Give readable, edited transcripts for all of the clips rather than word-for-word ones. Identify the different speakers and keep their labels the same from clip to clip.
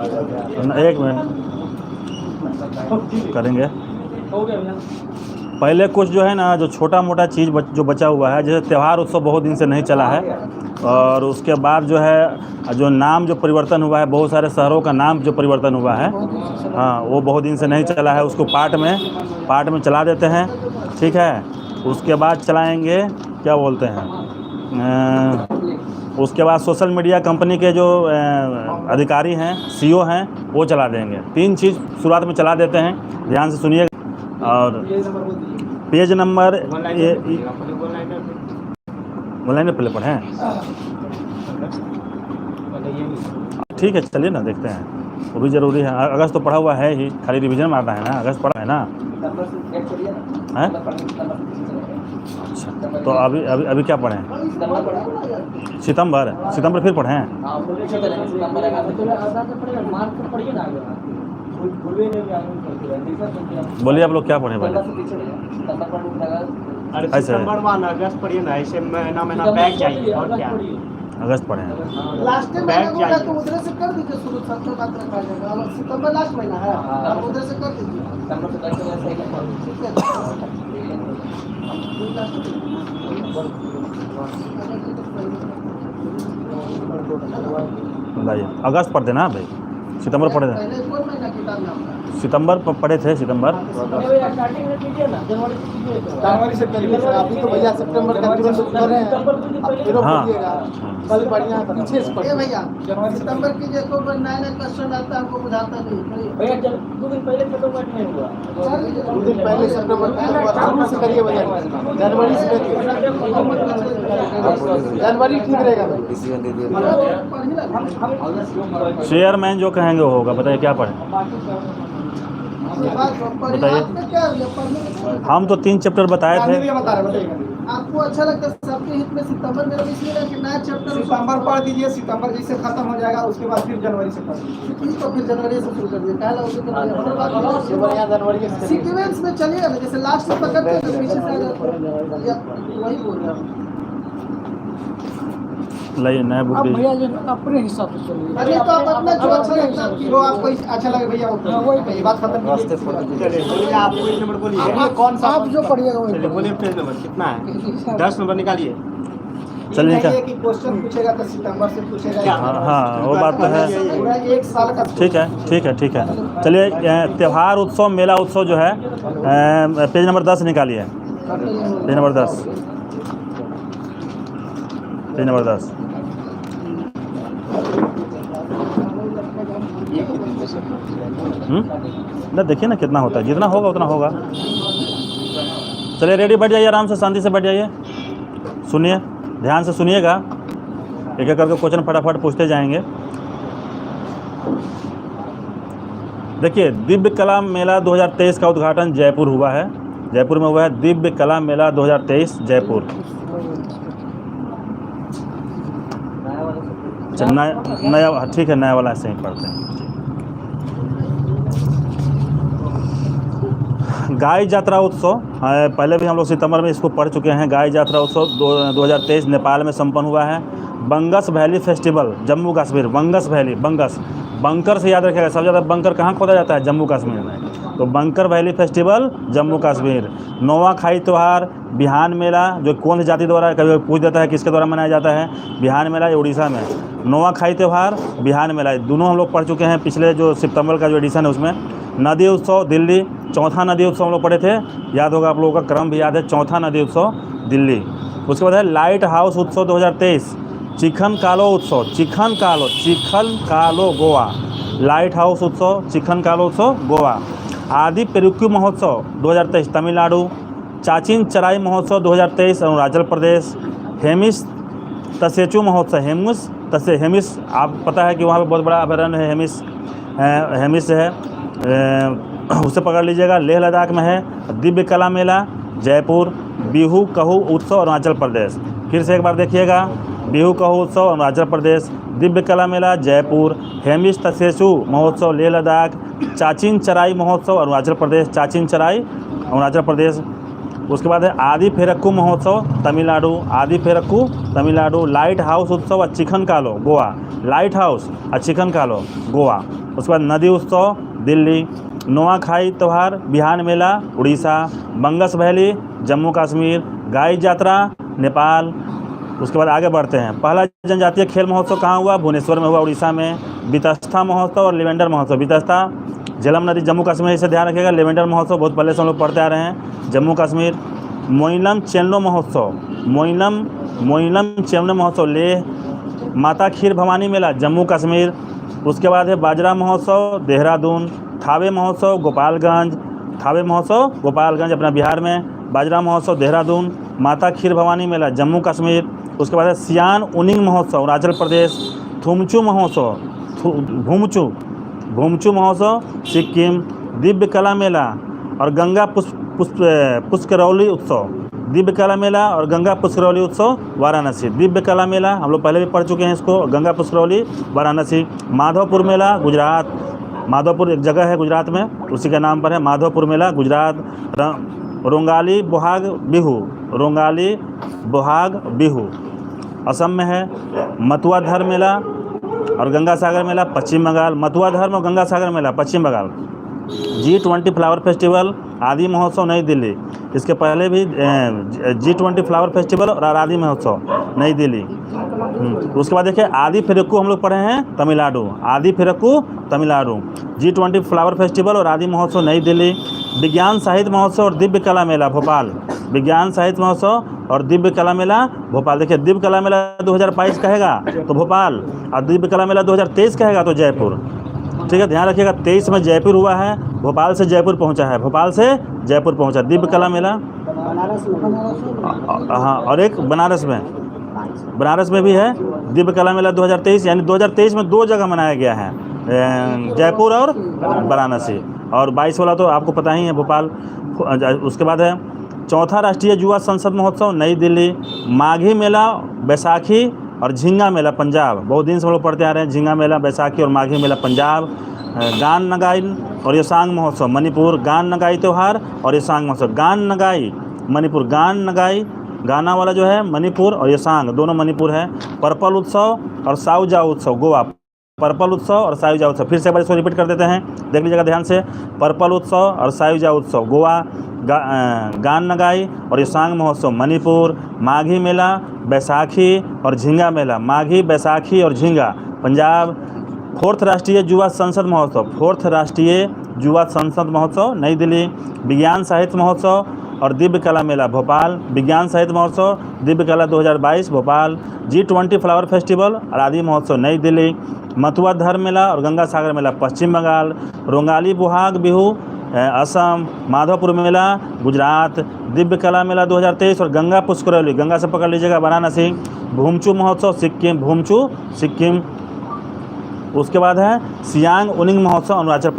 Speaker 1: एक मिनट करेंगे। पहले कुछ जो है ना, जो छोटा मोटा चीज़ जो बचा हुआ है, जैसे त्यौहार उत्सव बहुत दिन से नहीं चला है, और उसके बाद जो है जो नाम जो परिवर्तन हुआ है, बहुत सारे शहरों का नाम जो परिवर्तन हुआ है, हाँ वो बहुत दिन से नहीं चला है, उसको पार्ट में चला देते हैं, ठीक है। उसके बाद चलाएंगे क्या बोलते हैं, उसके बाद सोशल मीडिया कंपनी के जो अधिकारी हैं, सीईओ हैं, वो चला देंगे। 3 चीज़ शुरुआत में चला देते हैं, ध्यान से सुनिए। और पेज नंबर ऑनलाइन पहले पढ़ें, ठीक है चलिए ना देखते हैं, वो भी ज़रूरी है। अगस्त तो पढ़ा हुआ है ही, खाली रिवीजन मारना है ना, अगस्त पढ़ा है ना, है? अच्छा, तो अभी क्या पढ़ें? सितंबर फिर पढ़ें। बोलिए आप लोग क्या पढ़े पहले?
Speaker 2: अरे सितंबर वन अगस्त पढ़िए ना, ऐसे महीना बैक जाइए और क्या।
Speaker 1: अगस्त पढ़े हैं।
Speaker 3: लास्ट बैक जाइए तो उधर से कर दीजिए शुरू, सबसे बात रखा जाएगा। सितंबर लास्ट महीना है, आप उधर से कर दीजिए।
Speaker 1: बताइए, अगस्त पढ़ते ना भाई, सितंबर पढ़े थे? सितंबर पढ़े थे, सितंबर।
Speaker 3: जनवरी से करिए, अभी तो भैया सितंबर का तुरंत कर रहे हैं, अब फिर बोलिएगा कल बढ़िया पीछे से पढ़िए भैया। जनवरी सितंबर की जो नया क्वेश्चन आता है हमको बुझाता नहीं भैया। 2 दिन पहले सितंबर नहीं हुआ, 2 दिन पहले सितंबर शुरू से करिए भैया, जनवरी से करिए, जनवरी ठीक रहेगा।
Speaker 1: चेयरमैन जो कहेंगे वो होगा, बताइए क्या पढ़ें? बताइए, हम तो 3 चैप्टर बताए थे।
Speaker 3: आपको अच्छा लगता है सबके हित में सितंबर में इसलिए कि नया चैप्टर सितंबर पढ़ दीजिए, सितंबर जैसे खत्म हो जाएगा उसके बाद फिर जनवरी से पढ़ दीजिए, तो फिर जनवरी से शुरू कर दीजिए। सीक्वेंस में चलिए ना, जैसे लास्ट से पकड़ते हैं पीछे से वही बोल रहा हूँ।
Speaker 1: लाइए नया बुक दीजिए।
Speaker 3: भैया अपने हिसाब से चलिए, अरे तो आप अपना जो अच्छा लगता है वो आपको अच्छा लगे भैया, वही कहिए, बात खत्म कीजिए।
Speaker 2: चलिए आप पेज नंबर बोलिए,
Speaker 3: कौन सा आप जो पढ़िएगा वही
Speaker 2: बोलिए। पेज नंबर कितना है? 10 नंबर निकालिए।
Speaker 1: चलिए क्या
Speaker 3: कि क्वेश्चन पूछेगा तो सितंबर से पूछेगा।
Speaker 1: हाँ वो बात तो है,
Speaker 3: पूरा 1 साल का।
Speaker 1: ठीक है। चलिए त्यौहार उत्सव मेला उत्सव जो है, पेज नंबर 10 निकालिए, पेज नंबर 10। ना देखिए ना कितना होता है, जितना होगा उतना होगा। चलिए रेडी, बैठ जाइए, आराम से शांति से बैठ जाइए, सुनिए, ध्यान से सुनिएगा, एक एक करके क्वेश्चन फटाफट पूछते जाएंगे। देखिए, दिव्य कला मेला 2023 का उद्घाटन जयपुर हुआ है, जयपुर में हुआ है दिव्य कला मेला 2023 जयपुर। नया ठीक है, नया वाला ऐसे ही पढ़ते हैं। गाय यात्रा उत्सव, पहले भी हम लोग सितंबर में इसको पढ़ चुके हैं। गाय यात्रा उत्सव 2023 नेपाल में संपन्न हुआ है। Bangus valley festival Jammu Kashmir, bunker से याद रखिएगा, सबसे ज़्यादा बंकर कहाँ खोदा जाता है? जम्मू कश्मीर में। तो bunker valley festival Jammu Kashmir. Nuakhai त्यौहार बिहान मेला, जो कौन जाति द्वारा, कभी पूछ देता है किसके द्वारा मनाया जाता है? बिहान मेला, ये उड़ीसा में। नोआखाई त्यौहार, बिहान मेला, दोनों हम लोग पढ़ चुके हैं पिछले जो सितंबर का जो एडिशन है उसमें। नदी उत्सव दिल्ली, चौथा नदी उत्सव हम लोग पढ़े थे, याद होगा आप लोगों का, क्रम भी याद है, चौथा नदी उत्सव दिल्ली। उसके बाद है लाइट हाउस उत्सव 2023, चिखन कालो उत्सव, चिखन कालो गोवा, लाइट हाउस उत्सव, चिखन कालो उत्सव गोवा। आदि पेरुक्कू महोत्सव 2023 तमिलनाडु, चाचिन चराई महोत्सव 2023 अरुणाचल प्रदेश। हेमिस तसेचू महोत्सव, हेमिस आप पता है कि वहाँ पे बहुत बड़ा अभयारण्य है, हेमिस है, उसे पकड़ लीजिएगा। लेह लद्दाख में है। दिव्य कला मेला जयपुर। बिहू कहू उत्सव अरुणाचल प्रदेश, फिर से एक बार देखिएगा, बिहू कहू उत्सव अरुणाचल प्रदेश, दिव्य कला मेला जयपुर, हेमिस तसेचू महोत्सव लेह लद्दाख, चाचिन चराई महोत्सव अरुणाचल प्रदेश, चाचिन चराई अरुणाचल प्रदेश। उसके बाद है आदि फेरक्कू महोत्सव तमिलनाडु, आदि फेरक्कू तमिलनाडु। लाइट हाउस उत्सव और चिखन कालो गोवा, लाइट हाउस और चिखन कालो गोवा। उसके बाद नदी उत्सव दिल्ली, नोआखाई त्यौहार बिहार मेला उड़ीसा, बंगस वैली जम्मू कश्मीर, गाय यात्रा नेपाल। उसके बाद आगे बढ़ते हैं। पहला जनजातीय खेल महोत्सव कहाँ हुआ? भुवनेश्वर में हुआ उड़ीसा में। वितस्ता महोत्सव और लेवेंडर महोत्सव, वितस्ता झेलम नदी जम्मू कश्मीर, इसे ध्यान रखिएगा। लेवेंडर महोत्सव बहुत पहले से हम लोग पढ़ते आ रहे हैं, जम्मू कश्मीर। मोइलम चेनलो महोत्सव, मोइलम चेनलो महोत्सव लेह। माता खीर भवानी मेला जम्मू कश्मीर। उसके बाद है बाजरा महोत्सव देहरादून। थावे महोत्सव गोपालगंज अपना बिहार में। बाजरा महोत्सव देहरादून। माता खीर भवानी मेला जम्मू कश्मीर। उसके बाद है सियान उनिंग महोत्सव अरुणाचल प्रदेश। थुमचू महोत्सव सिक्किम। दिव्य कला मेला और गंगा पुष्करौली उत्सव, दिव्य कला मेला और गंगा पुष्करौली उत्सव वाराणसी। दिव्य कला मेला हम लोग पहले भी पढ़ चुके हैं इसको, गंगा पुष्करौली वाराणसी। माधवपुर मेला गुजरात, माधवपुर एक जगह है गुजरात में, उसी के नाम पर है माधवपुर मेला गुजरात। रोंगाली बोहाग बिहू असम में है। मथुआ धर्म मेला और गंगा सागर मेला पश्चिम बंगाल। मथुआ धर्म और गंगा सागर मेला पश्चिम बंगाल। G20 फ्लावर फेस्टिवल आदि महोत्सव नई दिल्ली, इसके पहले भी G20 फ्लावर फेस्टिवल और आदि महोत्सव नई दिल्ली। उसके बाद देखिए आदि फिरक्कू हम लोग पढ़े हैं तमिलनाडु, आदि फिरक्कू तमिलनाडु। G20 फ्लावर फेस्टिवल और आदि महोत्सव नई दिल्ली। विज्ञान साहित्य महोत्सव और दिव्य कला मेला भोपाल, विज्ञान साहित्य महोत्सव और दिव्य कला मेला भोपाल। देखिए दिव्य कला मेला 2022 कहेगा तो भोपाल, और दिव्य कला मेला 2023 कहेगा तो जयपुर। ठीक है, ध्यान रखिएगा। 23 में जयपुर हुआ है, भोपाल से जयपुर पहुंचा है, भोपाल से जयपुर पहुंचा दिव्य कला मेला। हाँ, और एक बनारस में भी है दिव्य कला मेला 2023, यानी 2023 में 2 जगह मनाया गया है, जयपुर और वाराणसी। और 22 वाला तो आपको पता ही है भोपाल। उसके बाद है चौथा राष्ट्रीय युवा संसद महोत्सव नई दिल्ली। माघी मेला बैसाखी और झींगा मेला पंजाब, बहुत दिन से हम लोग पढ़ते आ रहे हैं, झींगा मेला बैसाखी और माघी मेला पंजाब। गान नगाई और योसांग महोत्सव मणिपुर, गान नगाई त्यौहार और योसांग महोत्सव। गान नगाई मणिपुर, गान नगाई गाना वाला जो है मणिपुर और योसांग दोनों मणिपुर है। पर्पल उत्सव और साउजाओ उत्सव गोवा, पर्पल उत्सव और सायुजा उत्सव, फिर से एक बार इसको रिपीट कर देते हैं, देख लीजिएगा ध्यान से। पर्पल उत्सव और सायुजा उत्सव गोवा। गान नगाई और योसांग महोत्सव मणिपुर। माघी मेला बैसाखी और झींगा मेला, माघी बैसाखी और झींगा पंजाब। फोर्थ राष्ट्रीय युवा संसद महोत्सव नई दिल्ली। विज्ञान साहित्य महोत्सव और दिव्य कला मेला भोपाल, विज्ञान साहित्य महोत्सव दिव्य कला 2022 भोपाल। G20 फ्लावर फेस्टिवल और आदि महोत्सव नई दिल्ली। मथुआ धर्म मेला और गंगा सागर मेला पश्चिम बंगाल। रोंगाली बोहाग बिहू असम। माधवपुर मेला गुजरात। दिव्य कला मेला 2023 और गंगा पुष्करौली, गंगा से पकड़ लीजिएगा वाराणसी। भूमचू महोत्सव सिक्किम। उसके बाद है सियांग उनिंग महोत्सव अरुणाचल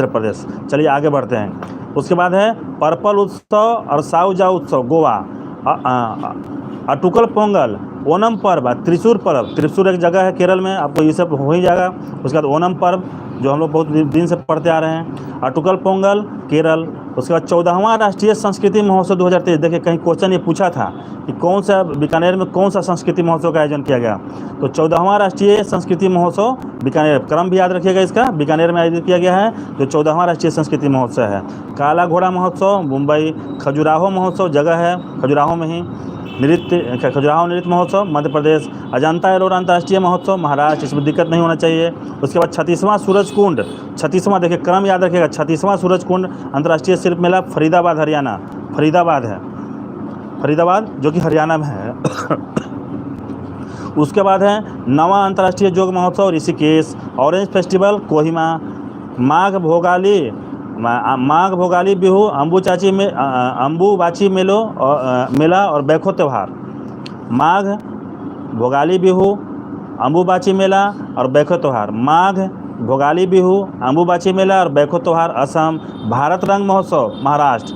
Speaker 1: प्रदेश। चलिए आगे बढ़ते हैं। उसके बाद है पर्पल उत्सव और साउजा उत्सव गोवा। अटुकल पोंगल, ओनम पर्व, त्रिशूर पर्व, त्रिशूर एक जगह है केरल में, आपको ये सब हो ही जाएगा। उसके बाद ओनम पर्व जो हम लोग बहुत दिन से पढ़ते आ रहे हैं, अटुकल पोंगल केरल। उसके बाद 14वां राष्ट्रीय संस्कृति महोत्सव 2023। देखिए कहीं क्वेश्चन ये पूछा था कि कौन सा बीकानेर में कौन सा संस्कृति महोत्सव का आयोजन किया गया, तो 14वां राष्ट्रीय संस्कृति महोत्सव बीकानेर, क्रम भी याद रखिएगा इसका, बीकानेर में आयोजित किया गया है, जो 14वां राष्ट्रीय संस्कृति महोत्सव है। काला घोड़ा महोत्सव मुंबई। खजुराहो महोत्सव जगह है खजुराहो में ही। खजुराहो नृत्य महोत्सव मध्य प्रदेश। अजंता एलोरा अंतर्राष्ट्रीय महोत्सव महाराष्ट्र, इसमें दिक्कत नहीं होना चाहिए। उसके बाद 36वां सूरज कुंड, 36वां देखिए क्रम याद रखिएगा, 36वां सूरज कुंड अंतर्राष्ट्रीय शिल्प मेला फरीदाबाद हरियाणा, फरीदाबाद जो कि हरियाणा में है। उसके बाद है 9वां अंतर्राष्ट्रीय योग महोत्सव ऋषिकेश। Orange festival Kohima. माघ भोगाली बिहू अम्बुबाची मेला और बैखो त्यौहार। माघ भोगाली बिहू अम्बुबाची मेला और बैखो त्यौहार। माघ भोगाली बिहू अम्बुबाची मेला और बैखो त्यौहार असम। भारत रंग महोत्सव महाराष्ट्र।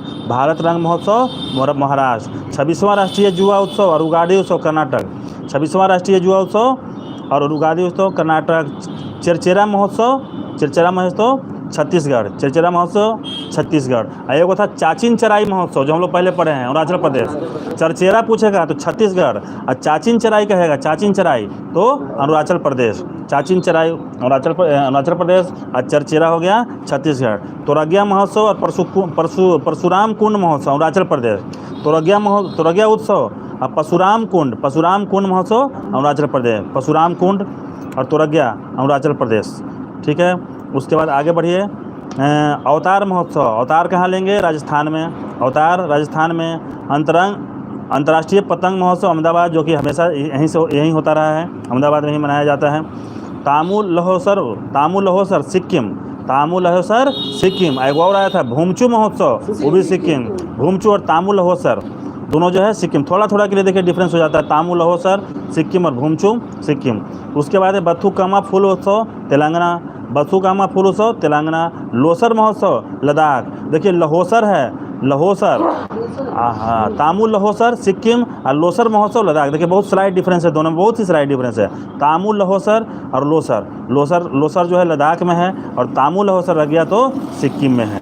Speaker 1: 26वां राष्ट्रीय युवा उत्सव और उगाड़ी उत्सव कर्नाटक। 26वां राष्ट्रीय युवा उत्सव और उगाड़ी उत्सव कर्नाटक। चिरचेरा महोत्सव छत्तीसगढ़। चिरचेरा महोत्सव छत्तीसगढ़। और एक था चाचिन चराई महोत्सव जो हम लोग पहले पढ़े हैं, अरुणाचल प्रदेश। चरचेरा पूछेगा तो छत्तीसगढ़, और चाचिन चराई कहेगा, चाचिन चराई तो अरुणाचल प्रदेश। चाचिन चराई अरुणाचल प्रदेश, और चरचेरा हो गया छत्तीसगढ़। तोरगिया महोत्सव और परशुराम कुंड महोत्सव अरुणाचल प्रदेश। तोरगिया उत्सव और परशुराम कुंड महोत्सव अरुणाचल प्रदेश। परशुराम कुंड और तोरगिया अरुणाचल प्रदेश। ठीक है, उसके बाद आगे बढ़िए। अवतार महोत्सव, अवतार कहाँ लेंगे? राजस्थान में। अवतार राजस्थान में। अंतर्राष्ट्रीय पतंग महोत्सव अहमदाबाद, जो कि हमेशा यहीं होता रहा है, अहमदाबाद में ही मनाया जाता है। तामुल लहोसर सिक्किम। एक और आया था भूमचू महोत्सव, वो भी सिक्किम। भूमचू और तामुल लहोसर दोनों जो है सिक्किम। थोड़ा के लिए देखिए डिफरेंस हो जाता है, तामुल लहोसर सिक्किम और भूमचू सिक्किम। उसके बाद है बथुकामा फूल उत्सव तेलंगाना। बथुकामा फूल उत्सव तेलंगाना। लोसर महोत्सव लद्दाख। देखिए लहोसर है, लहोसर, हाँ, तामुल लहोसर सिक्किम और लोसर महोत्सव लद्दाख। देखिए बहुत स्लाइड डिफरेंस है दोनों में, बहुत ही स्लाइड डिफरेंस है। तामुल लहोसर और लोसर जो है लद्दाख में है, और तामुल लहोसर रह गया तो सिक्किम में है।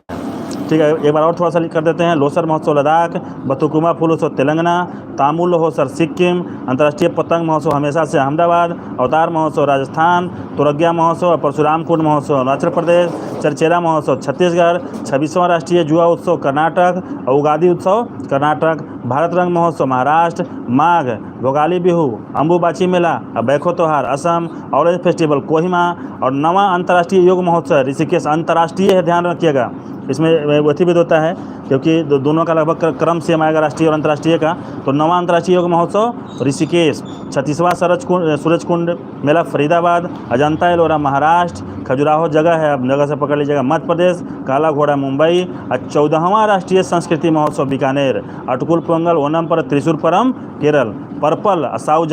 Speaker 1: ठीक है, एक बार और थोड़ा सा कर देते हैं। लोसर महोत्सव लद्दाख, बथुकुमा फूल उत्सव तेलंगाना, तामुल लहोसर सिक्किम, अंतर्राष्ट्रीय पतंग महोत्सव हमेशा से अहमदाबाद, अवतार महोत्सव राजस्थान, तोरगिया महोत्सव और परशुराम कुंड महोत्सव अरुणाचल प्रदेश, चरचेरा महोत्सव छत्तीसगढ़, 26वां राष्ट्रीय जुआ उत्सव कर्नाटक और उगादी उत्सव कर्नाटक, भारत रंग महोत्सव महाराष्ट्र, माघ भोगाली बिहू, अम्बुबाची मेला और बैखो त्योहार असम, ऑरेंज फेस्टिवल कोहिमा, और 9वां अंतर्राष्ट्रीय योग महोत्सव ऋषिकेश। अंतर्राष्ट्रीय है, ध्यान रखिएगा, इसमें वैथिविद होता है क्योंकि दोनों का लगभग क्रम सेम आएगा, राष्ट्रीय और अंतर्राष्ट्रीय का। तो 9वां अंतर्राष्ट्रीय योग महोत्सव ऋषिकेश, 36वां सूरज कुंड मेला फरीदाबाद, अजंता एलोरा महाराष्ट्र, खजुराहो जगह है, अब जगह से पकड़ लीजिएगा, मध्य प्रदेश, काला घोड़ा मुंबई, और 14वां राष्ट्रीय संस्कृति महोत्सव बीकानेर, अटकुल पोंगल ओनम पर त्रिशूरपुरम केरल, पर्पल असायु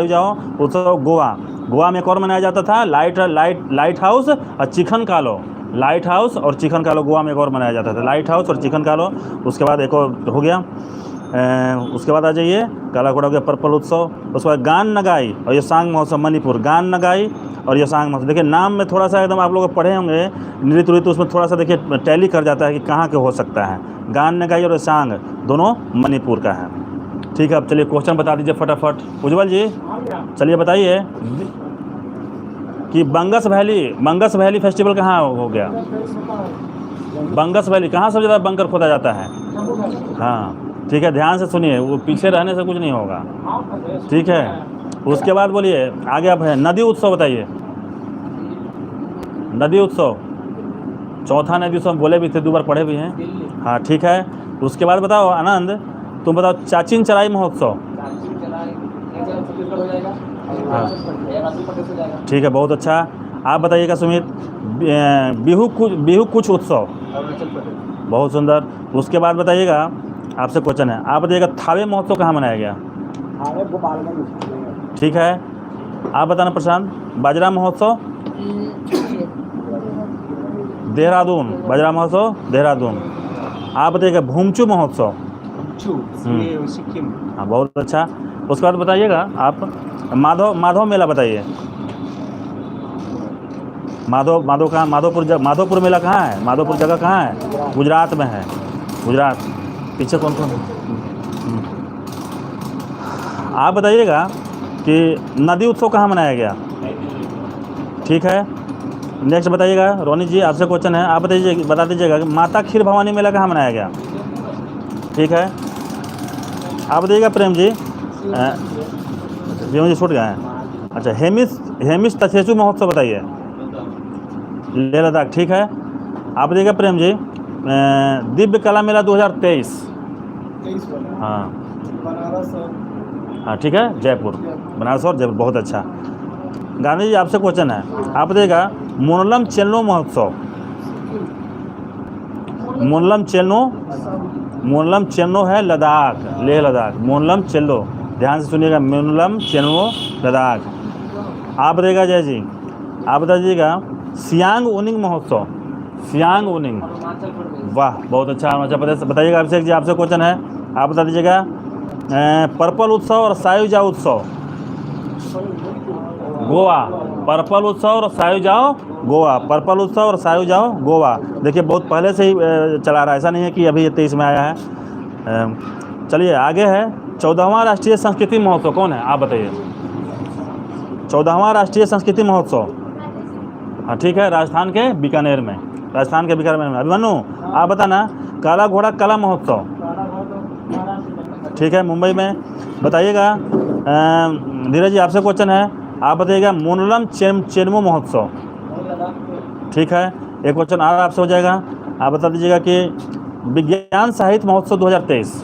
Speaker 1: जाओ उत्सव गोवा में एक और मनाया जाता था, लाइट हाउस और चिकन कालो गोवा में एक और मनाया जाता था, लाइट हाउस और चिकन कालो। उसके बाद एक और हो गया, उसके बाद आ जाइए काला घोड़ा हो गया, पर्पल उत्सव। उसके बाद गान नगाई और योसांग महोत्सव मणिपुर, गान नगाई और योसांग महोत्सव। देखिए नाम में थोड़ा सा एकदम आप लोग पढ़े होंगे नृत्य ऋतु, उसमें थोड़ा सा देखिए टैली कर जाता है कि कहाँ के हो सकता है। गान नगाई और योसांग दोनों मणिपुर का है। ठीक है, अब चलिए क्वेश्चन बता दीजिए फटाफट। उज्ज्वल जी चलिए बताइए कि बंगस वैली फेस्टिवल कहाँ हो गया? बंगस वैली कहाँ सबसे ज़्यादा बंकर खोदा जाता है? हाँ ठीक है, ध्यान से सुनिए, वो पीछे रहने से कुछ नहीं होगा। ठीक है, उसके बाद बोलिए आगे आप है नदी उत्सव बताइए। नदी उत्सव, चौथा नदी उत्सव बोले भी थे, 2 बार पढ़े भी हैं। हाँ ठीक है, उसके बाद बताओ आनंद, तुम बताओ चाचिन चराई महोत्सव। हाँ ठीक है, बहुत अच्छा। आप बताइएगा सुमित, बिहू कुछ उत्सव, बहुत सुंदर। उसके बाद बताइएगा, आपसे क्वेश्चन है, आप बताइएगा थावे महोत्सव कहाँ मनाया गया? ठीक है, आप बताना प्रशांत। बाजरा महोत्सव देहरादून, बाजरा महोत्सव देहरादून। आप बताइएगा भूमचू महोत्सव,
Speaker 2: सिक्किम।
Speaker 1: हाँ बहुत अच्छा। उसके बाद बताइएगा आप माधव मेला बताइए। माधव कहाँ? माधोपुर मेला कहाँ है? माधोपुर जगह कहाँ है? गुजरात में है, गुजरात। पीछे कौन कौन? आप बताइएगा कि नदी उत्सव कहाँ मनाया गया? ठीक है, नेक्स्ट बताइएगा रोनी जी, आपसे क्वेश्चन है, आप बता दीजिएगा कि माता खीर भवानी मेला कहाँ मनाया गया? ठीक है, आप बताइएगा प्रेम जी, जी छूट गए हैं। अच्छा, हेमिस तसेसु महोत्सव बताइए, लेह लद्दाख। ठीक है, आप बताइएगा प्रेम जी, दिव्य कला मेला 2023। हाँ हाँ ठीक है, जयपुर, बनारस और जयपुर, बहुत अच्छा। गांधी जी आपसे क्वेश्चन है, आप बताइएगा मोनलम चेल्नो महोत्सव। मोनलम चेल्नो है लद्दाख, लेह लद्दाख, मोनलम चेल्नो, ध्यान से सुनिएगा, मोनलम चेल्नो लद्दाख। आप बताइएगा जय जी, आप बता दीजिएगा सियांग उनिंग महोत्सव, सियांग उनिंग, वाह बहुत अच्छा, अरुणाचल प्रदेश। बताइएगा अभिषेक जी, आपसे क्वेश्चन है, आप बता दीजिएगा पर्पल उत्सव और सायुजा उत्सव, गोवा। पर्पल उत्सव और सायु जाओ गोवा, पर्पल उत्सव और सायु जाओ गोवा। देखिए बहुत पहले से ही चला रहा है, ऐसा नहीं है कि अभी ये 23 में आया है। चलिए आगे है 14वां राष्ट्रीय संस्कृति महोत्सव कौन है, आप बताइए। 14वां राष्ट्रीय संस्कृति महोत्सव, हाँ ठीक है, राजस्थान के बीकानेर में, राजस्थान के बीकानेर में। अभिमन्यु आप बताना। काला घोड़ा कला महोत्सव, ठीक है, मुंबई में। बताइएगा धीरज जी आपसे क्वेश्चन है, आप बताइएगा मोनलम चेनमो महोत्सव, ठीक है। एक क्वेश्चन और आपसे हो जाएगा, आप बता दीजिएगा कि विज्ञान साहित्य महोत्सव 2023।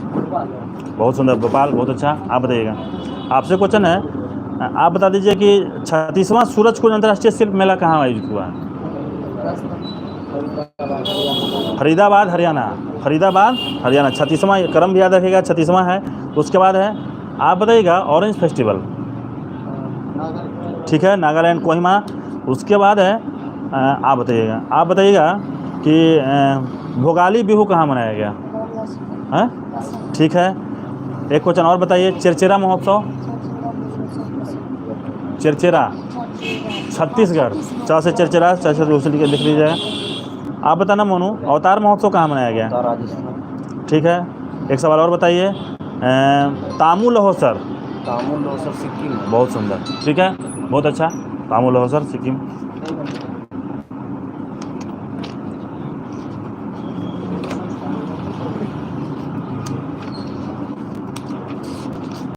Speaker 1: बहुत सुंदर, भोपाल, बहुत अच्छा। आप बताइएगा। आपसे क्वेश्चन है, आप बता दीजिए कि 36वां सूरजकुंज अंतर्राष्ट्रीय शिल्प मेला कहाँ आयोजित हुआ है। फरीदाबाद हरियाणा, फरीदाबाद हरियाणा। 36वां, क्रम भी याद रखिएगा, 36वां है। उसके बाद है, आप बताइएगा ऑरेंज फेस्टिवल, ठीक है, नागालैंड कोहिमा। उसके बाद है आप बताइएगा कि भोगाली बिहू कहाँ मनाया गया है, ठीक है। एक क्वेश्चन और बताइए, चिरचिरा महोत्सव, चिरचिरा छत्तीसगढ़, चा से चिरचिरा, चा से दूसरी लिख लीजिएगा। आप बताना मोनू, अवतार महोत्सव कहाँ मनाया गया, ठीक है। एक सवाल और बताइए, तामू लहोसर,
Speaker 2: तामुल लोसर सिक्किम।
Speaker 1: बहुत सुंदर, ठीक है, बहुत अच्छा, तामू लहोसर सिक्किम।